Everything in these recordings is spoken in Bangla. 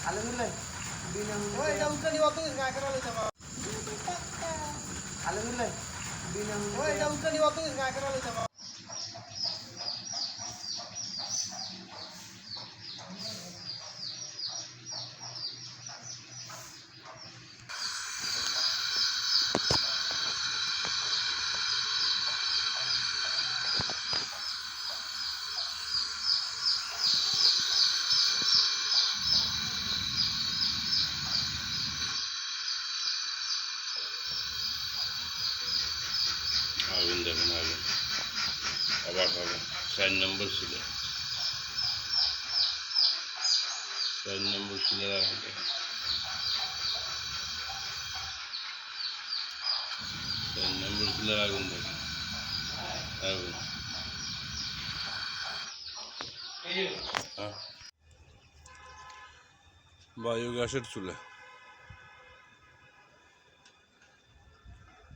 Alhamdulillah. Bina hunde. Oh, এটা উল্টা নিয়ে অত না কেন লইতে পারো? Alhamdulillah. Bina hunde. Oh, এটা উল্টা নিয়ে অত না কেন লইতে পারো? আগুন দেখুন আগুন অবাক হবে 4 নম্বর ছিল 4 নম্বর ছিল আগুন 4 নম্বর ছিল আগুন দেখুন আগুন বায়োগ্যাসের চুলা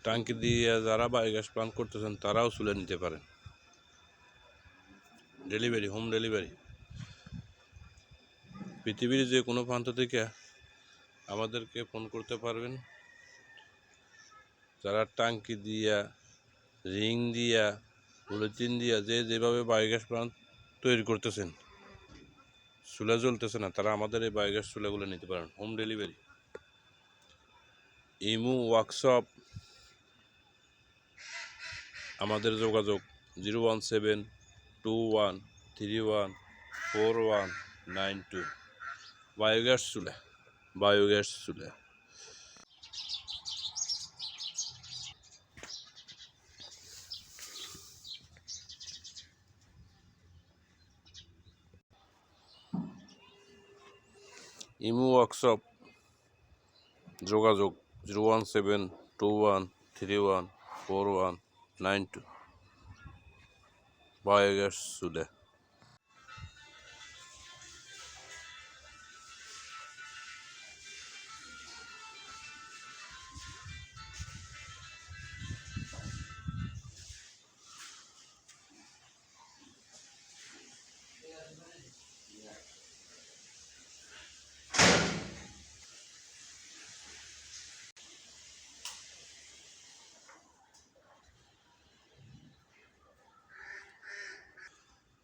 টাঙ্কি দিয়ে যারা বায়োগ্যাস প্ল্যান্ট করতেছেন তারাও চুলা নিতে পারেন ডেলিভারি হোম ডেলিভারি পৃথিবীর যে কোনো প্রান্ত থেকে আমাদেরকে ফোন করতে পারবেন যারা টাঙ্কি দিয়া রিং দিয়া পলিথিন দিয়া যে যেভাবে বায়োগ্যাস প্ল্যান্ট তৈরি করতেছেন চুলা জ্বলতেছে না তারা আমাদের এই বায়োগ্যাস চুলাগুলো নিতে পারেন হোম ডেলিভারি ইমু ওয়ার্কশপ আমাদের যোগাযোগ 01721314192 বায়োগ্যাস চুলা ইমু ওয়ার্কশপ যোগাযোগ 01721314192 বায়োগ্যাস চুলা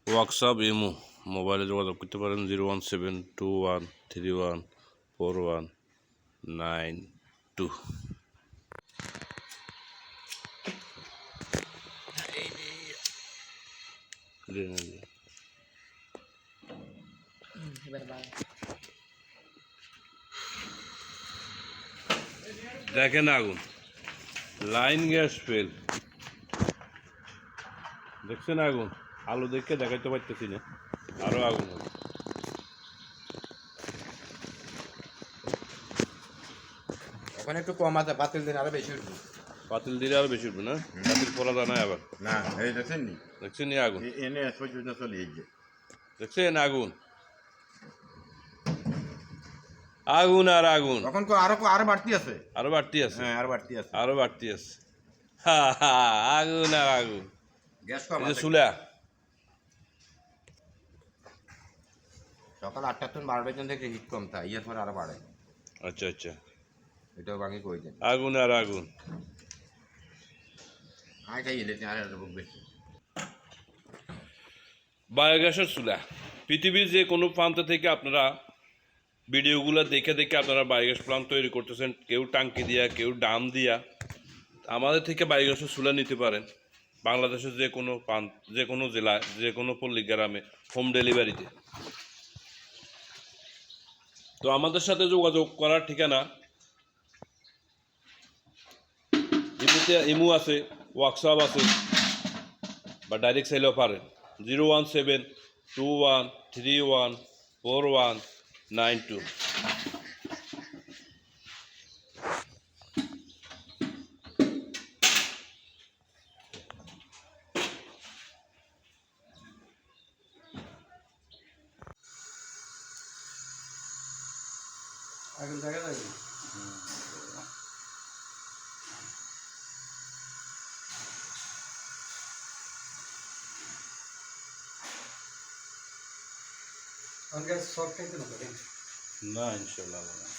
ওয়ার্কশপ ইমু মোবাইলে যোগাযোগ করতে পারেন 01721314192 দেখেন আগুন লাইন গ্যাস ফেল দেখছেন আগুন আলো দেখে দেখাইতে পারতেছি না আরো আগুন হবে ওখানে একটু কম আছে পাতিল দিন আরো বেশি উঠবে পাতিল দিলে আরো বেশি উঠবে না পাতিল পড়া যায় না আবার না এই দেখছেন নি দেখছেন নি আগুন এনে পর্যন্ত চলে এসে দেখছেন আগুন আগুন আর আগুন তখন তো আরো বাড়তি আছে আরো বাড়তি আছে হ্যাঁ আরো বাড়তি আছে আরো বাড়তি আছে হা হা আগুন আর আগুন গ্যাস কম এই যে আছে চুলা সকাল 8টা থেকে 12টা পর্যন্ত একটু হিট কম থাকে এর পর আরো বাড়ে আচ্ছা আচ্ছা এটাও বাকি কই দেন আগুন আর আগুন আই খাই এলে আর বুক বেশি বায়োগ্যাসের চুলা পৃথিবীর যে কোনো প্রান্ত থেকে আপনারা ভিডিওগুলো দেখে দেখে আপনারা বায়োগ্যাস প্ল্যান্ট তৈরি করতেছেন কেউ টাঙ্কি দিয়া কেউ ডাম দিয়া আমাদের থেকে বায়োগ্যাসের চুলা নিতে পারেন বাংলাদেশের যে কোনো প্রান্ত যে কোনো জেলায় যে কোনো পল্লী গ্রামে হোম ডেলিভারিতে তো আমাদের সাথে যোগাযোগ করার ঠিকানা ইমু আছে ওয়ার্কশপ আছে বা ডাইরেক্ট সেলেও পারেন 01721314192 আগুন দেখা যায় और गैस शॉर्ट कैसे ना करें না ইনশাল্লাহ হবে না।